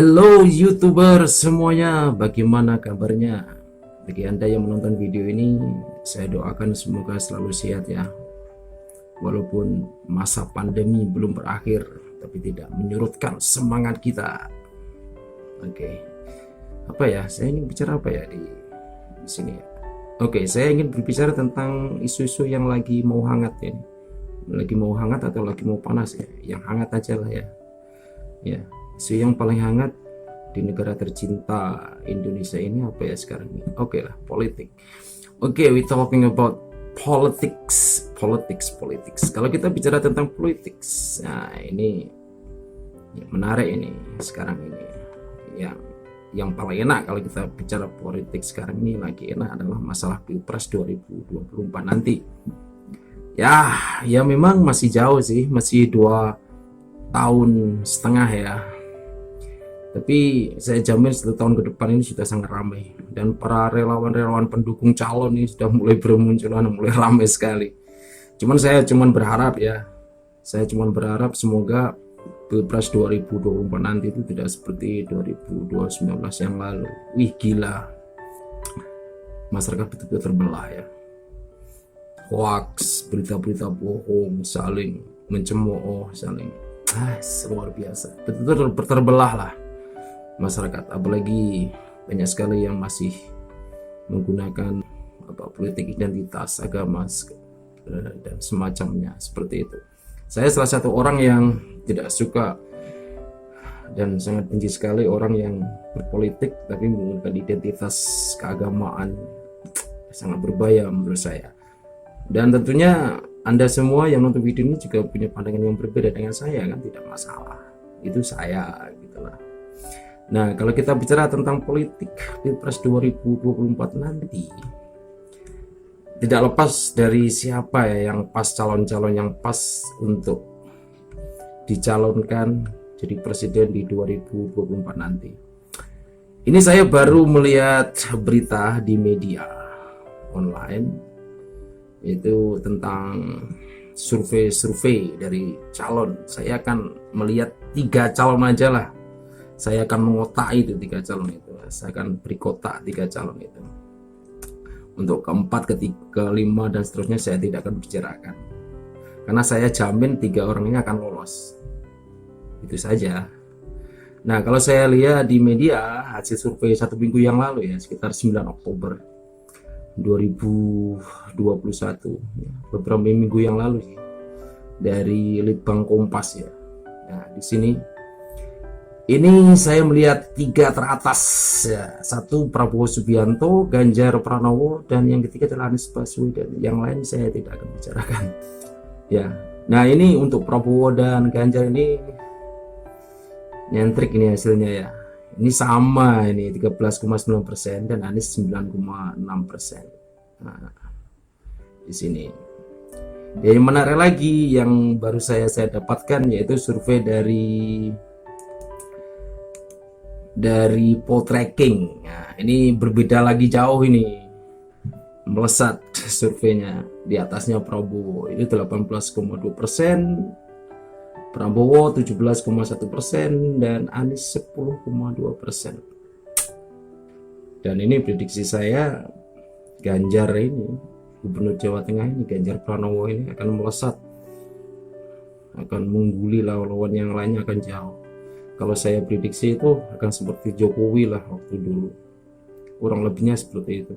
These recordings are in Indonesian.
Hello YouTuber semuanya, bagaimana kabarnya? Bagi Anda yang menonton video ini, saya doakan semoga selalu sehat ya. Walaupun masa pandemi belum berakhir, tapi tidak menyurutkan semangat kita. Oke, apa ya? Saya ingin bicara apa ya di sini ya? Oke, saya ingin berbicara tentang isu-isu yang lagi mau hangat ya. Lagi mau hangat atau lagi mau panas ya? Yang hangat aja lah ya. Ya, isu yang paling hangat di negara tercinta Indonesia ini apa ya sekarang ini? Oke lah, politik. Oke, we talking about politics. Kalau kita bicara tentang politics, nah ini ya, menarik ini sekarang ini. Yang paling enak kalau kita bicara politik sekarang ini lagi enak adalah masalah Pilpres 2024 nanti. Ya memang masih jauh sih, masih 2 tahun setengah ya, tapi saya jamin 1 tahun ke depan ini sudah sangat ramai dan para relawan-relawan pendukung calon ini sudah mulai bermunculan, mulai ramai sekali. Saya berharap ya, saya berharap semoga Pilpres 2024 nanti itu tidak seperti 2019 yang lalu. Wih gila, masyarakat betul-betul terbelah ya. Hoax, berita-berita bohong, saling mencemooh, saling luar biasa, betul-betul terbelah lah masyarakat. Apalagi banyak sekali yang masih menggunakan politik identitas, agama dan semacamnya seperti itu. Saya salah satu orang yang tidak suka dan sangat benci sekali orang yang berpolitik tapi menggunakan identitas keagamaan. Sangat berbahaya menurut saya. Dan tentunya Anda semua yang nonton video ini juga punya pandangan yang berbeda dengan saya kan, tidak masalah. Itu saya gitulah. Nah, kalau kita bicara tentang politik Pilpres 2024 nanti, tidak lepas dari siapa ya yang pas, calon-calon yang pas untuk dicalonkan jadi presiden di 2024 nanti. Ini saya baru melihat berita di media online itu tentang survei dari calon. Saya akan melihat 3 calon aja lah. Saya akan mengotak itu 3 calon itu. Saya akan beri kotak 3 calon itu. Untuk keempat, kelima dan seterusnya saya tidak akan bicarakan. Karena saya jamin 3 orang ini akan lolos. Itu saja. Nah, kalau saya lihat di media hasil survei 1 minggu yang lalu ya, sekitar 9 Oktober 2021 ya, beberapa minggu yang lalu sih, dari Litbang Kompas ya. Nah, di sini ini saya melihat 3 teratas ya. 1 Prabowo Subianto, Ganjar Pranowo, dan yang ketiga adalah Anies Baswedan. Yang lain saya tidak akan bicarakan ya. Nah, ini untuk Prabowo dan Ganjar ini nyentrik ini hasilnya ya. Ini sama, ini 13,9% dan Anies 9,6%. Nah, di sini. Yang menarik lagi yang baru saya dapatkan yaitu survei dari Poltreking. Nah, ini berbeda lagi jauh ini. Melesat surveinya, di atasnya Prabowo ini 18,2%, Prabowo 17,1% dan Anies 10,2%. Dan ini prediksi saya, Ganjar ini, Gubernur Jawa Tengah ini, Ganjar Pranowo ini akan melesat, akan mengguli lawan-lawan yang lainnya akan jauh. Kalau saya prediksi itu akan seperti Jokowi lah waktu dulu, kurang lebihnya seperti itu.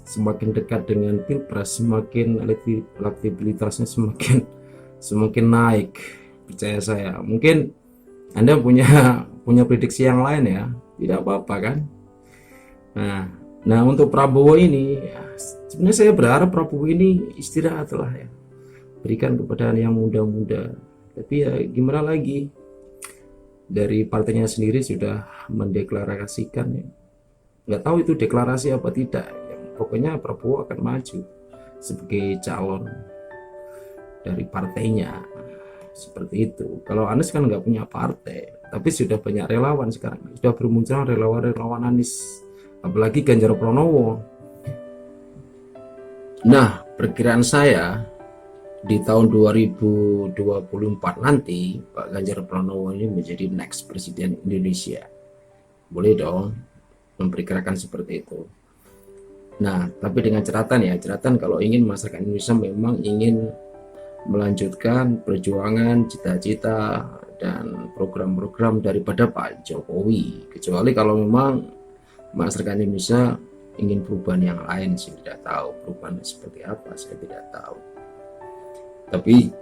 Semakin dekat dengan Pilpres, semakin elektabilitasnya semakin naik. Percaya saya. Mungkin Anda punya prediksi yang lain ya, tidak apa-apa kan. Nah untuk Prabowo ini ya, sebenarnya saya berharap Prabowo ini istirahat lah ya, berikan kepada yang muda-muda. Tapi ya gimana lagi, dari partainya sendiri sudah mendeklarasikan ya, nggak tahu itu deklarasi apa tidak ya, pokoknya Prabowo akan maju sebagai calon dari partainya. Seperti itu. Kalau Anies kan nggak punya partai, tapi sudah banyak relawan sekarang. Sudah bermunculan relawan Anies, apalagi Ganjar Pranowo. Nah, perkiraan saya di tahun 2024 nanti Pak Ganjar Pranowo ini menjadi next presiden Indonesia. Boleh dong memperkirakan seperti itu. Nah, tapi dengan catatan kalau ingin masyarakat Indonesia memang ingin melanjutkan perjuangan, cita-cita, dan program-program daripada Pak Jokowi. Kecuali kalau memang masyarakat Indonesia ingin perubahan yang lain, saya tidak tahu perubahan seperti apa, saya tidak tahu. Tapi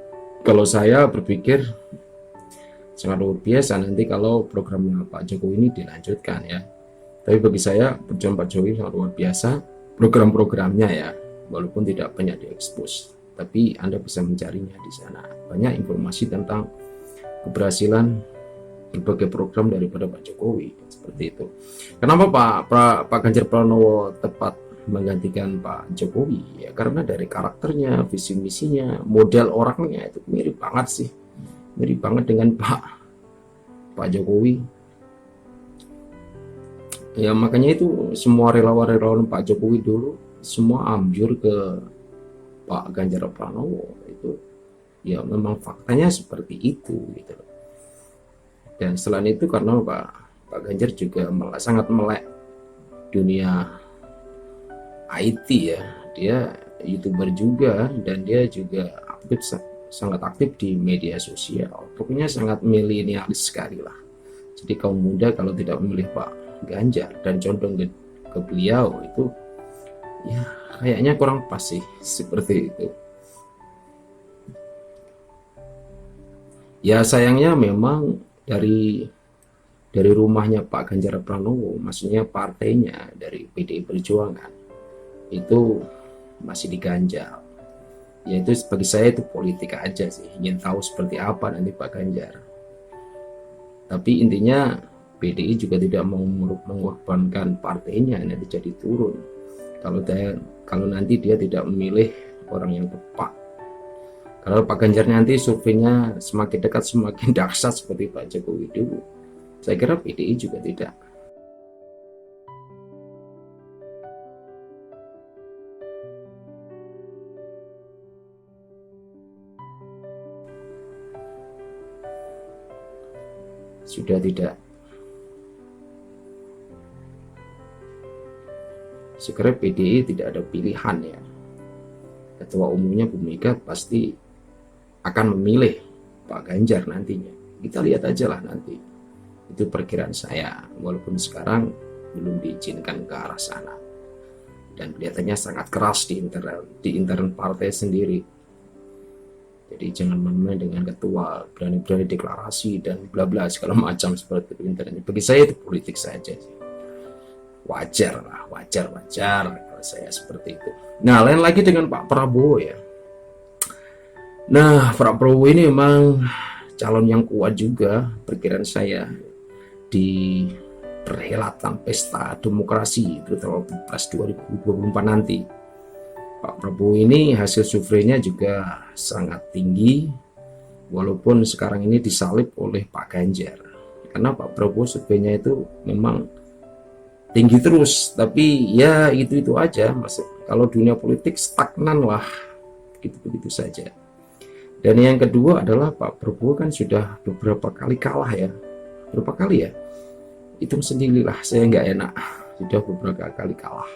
kalau saya berpikir sangat luar biasa nanti kalau programnya Pak Jokowi ini dilanjutkan ya. Tapi bagi saya perjuangan Pak Jokowi sangat luar biasa, program-programnya ya, walaupun tidak banyak diekspos, tapi Anda bisa mencarinya di sana. Banyak informasi tentang keberhasilan berbagai program daripada Pak Jokowi seperti itu. Kenapa Pak Ganjar Pranowo tepat menggantikan Pak Jokowi? Ya karena dari karakternya, visi misinya, model orangnya itu mirip banget sih, mirip banget dengan Pak Jokowi. Ya makanya itu semua relawan-relawan Pak Jokowi dulu semua ambyur ke Pak Ganjar Pranowo. Itu ya memang faktanya seperti itu gitu. Dan selain itu karena Pak Ganjar juga sangat melek dunia IT ya, dia YouTuber juga dan dia juga sangat aktif di media sosial. Pokoknya sangat milenialis sekali lah. Jadi kaum muda kalau tidak memilih Pak Ganjar dan condong ke beliau itu ya kayaknya kurang pas sih seperti itu. Ya sayangnya memang dari rumahnya Pak Ganjar Pranowo, maksudnya partainya dari PDI Perjuangan itu masih diganjal. Ya itu bagi saya itu politik aja sih, ingin tahu seperti apa nanti Pak Ganjar. Tapi intinya PDI juga tidak mau mengorbankan partainya nanti jadi turun kalau nanti dia tidak memilih orang yang tepat. Kalau Pak Ganjar nanti surveinya semakin dekat semakin dahsyat seperti Pak Jokowi dulu, saya kira PDI juga tidak. Sudah tidak. Sekiranya PDI tidak ada pilihan ya. Ketua umumnya Bu Mega pasti akan memilih Pak Ganjar nantinya. Kita lihat aja lah nanti. Itu perkiraan saya, walaupun sekarang belum diizinkan ke arah sana. Dan kelihatannya sangat keras di intern partai sendiri. Jadi jangan main-main dengan ketua, berani-berani deklarasi dan bla bla segala macam seperti itu internnya. Bagi saya itu politik saja sih. Wajar lah, wajar kalau saya seperti itu. Nah, lain lagi dengan Pak Prabowo ya. Nah, Pak Prabowo ini memang calon yang kuat juga perkiraan saya di perhelatan pesta demokrasi terutama Pilpres 2024 nanti. Pak Prabowo ini hasil surveinya juga sangat tinggi walaupun sekarang ini disalib oleh Pak Ganjar. Karena Pak Prabowo surveinya itu memang tinggi terus, tapi ya itu aja. Kalau dunia politik stagnan lah, begitu saja. Dan yang kedua adalah Pak Prabowo kan sudah beberapa kali kalah ya, berapa kali ya? Hitung sendirilah, saya nggak enak. Sudah beberapa kali kalah.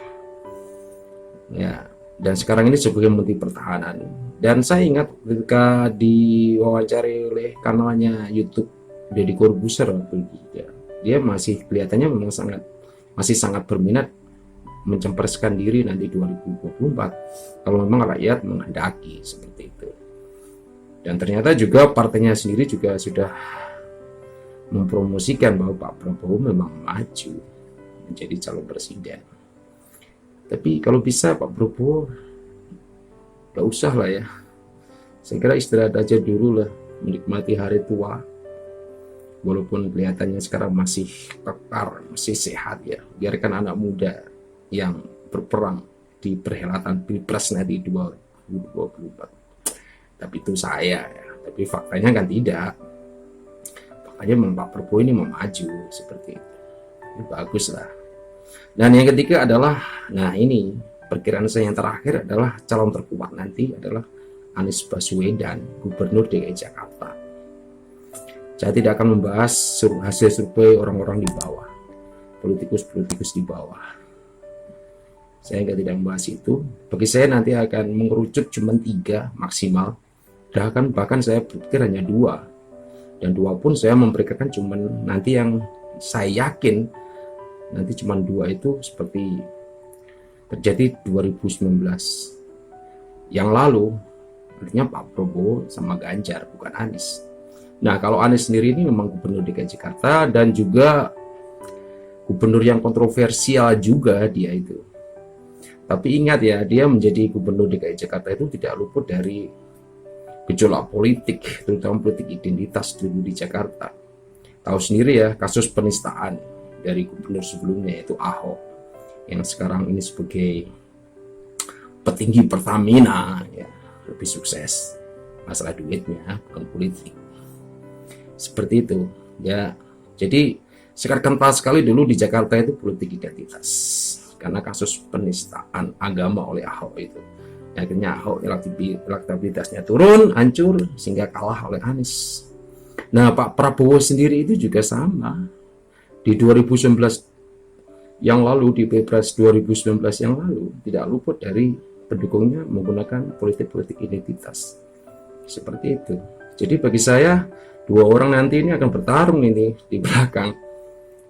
Ya, dan sekarang ini sebagai Menteri Pertahanan. Dan saya ingat ketika diwawancari oleh kanalnya YouTube Deddy Corbuzier waktu itu, dia masih kelihatannya memang masih sangat berminat mencemplungkan diri nanti 2024 kalau memang rakyat menghendaki seperti itu. Dan ternyata juga partainya sendiri juga sudah mempromosikan bahwa Pak Prabowo memang maju menjadi calon presiden. Tapi kalau bisa Pak Prabowo gak usah lah ya. Saya kira istirahat aja dulu lah, menikmati hari tua. Walaupun kelihatannya sekarang masih kekar, masih sehat ya. Biarkan anak muda yang berperang di perhelatan Pilpres nanti 2024. Tapi itu saya ya. Tapi faktanya kan tidak. Faktanya Pak Prabowo ini mau maju seperti itu. Ini bagus lah. Dan yang ketiga adalah, nah ini perkiraan saya yang terakhir adalah calon terkuat nanti adalah Anies Baswedan, Gubernur DKI Jakarta. Saya tidak akan membahas hasil survei orang-orang di bawah, politikus-politikus di bawah. Saya tidak membahas itu. Bagi saya nanti akan mengerucut cuma 3 maksimal. Bahkan saya berpikir hanya 2. Dan 2 pun saya memperkirakan cuma nanti yang saya yakin nanti cuma 2 itu seperti terjadi 2019 yang lalu, artinya Pak Prabowo sama Ganjar, bukan Anies. Nah, kalau Anies sendiri ini memang gubernur DKI Jakarta dan juga gubernur yang kontroversial juga dia itu. Tapi ingat ya, dia menjadi gubernur DKI Jakarta itu tidak luput dari gejolak politik, terutama politik identitas dulu di Jakarta. Tahu sendiri ya, kasus penistaan dari gubernur sebelumnya yaitu Ahok, yang sekarang ini sebagai petinggi Pertamina, ya, lebih sukses masalah duitnya, bukan politik. Seperti itu ya. Jadi sekarang kental sekali dulu di Jakarta itu politik identitas karena kasus penistaan agama oleh Ahok itu. Akhirnya Ahok elektabilitasnya turun, hancur sehingga kalah oleh Anies. Nah, Pak Prabowo sendiri itu juga sama. Di 2019 yang lalu, di Pilpres 2019 yang lalu, tidak luput dari pendukungnya menggunakan politik-politik identitas. Seperti itu. Jadi bagi saya 2 orang nanti ini akan bertarung ini di belakang.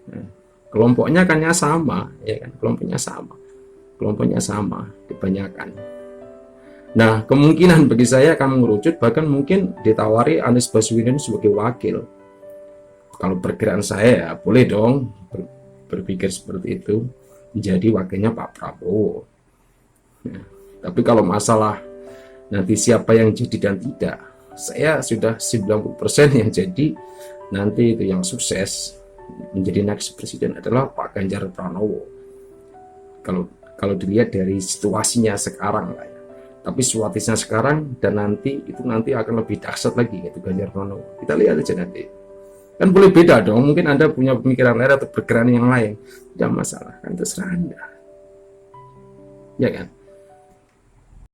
Nah, kelompoknya kan sama, ya kan? Kelompoknya sama kebanyakan. Nah, kemungkinan bagi saya akan mengerucut, bahkan mungkin ditawari Anies Baswedan sebagai wakil. Kalau perkiraan saya ya boleh dong berpikir seperti itu, menjadi wakilnya Pak Prabowo. Nah, tapi kalau masalah nanti siapa yang jadi dan tidak, saya sudah 90% yang jadi nanti itu yang sukses menjadi next presiden adalah Pak Ganjar Pranowo. Kalau dilihat dari situasinya sekarang lah ya. Tapi situasinya sekarang dan nanti itu nanti akan lebih dahsyat lagi yaitu Ganjar Pranowo. Kita lihat aja nanti. Kan boleh beda dong. Mungkin Anda punya pemikiran lain atau perkiraan yang lain. Tidak masalah, kan terserah Anda. Ya kan?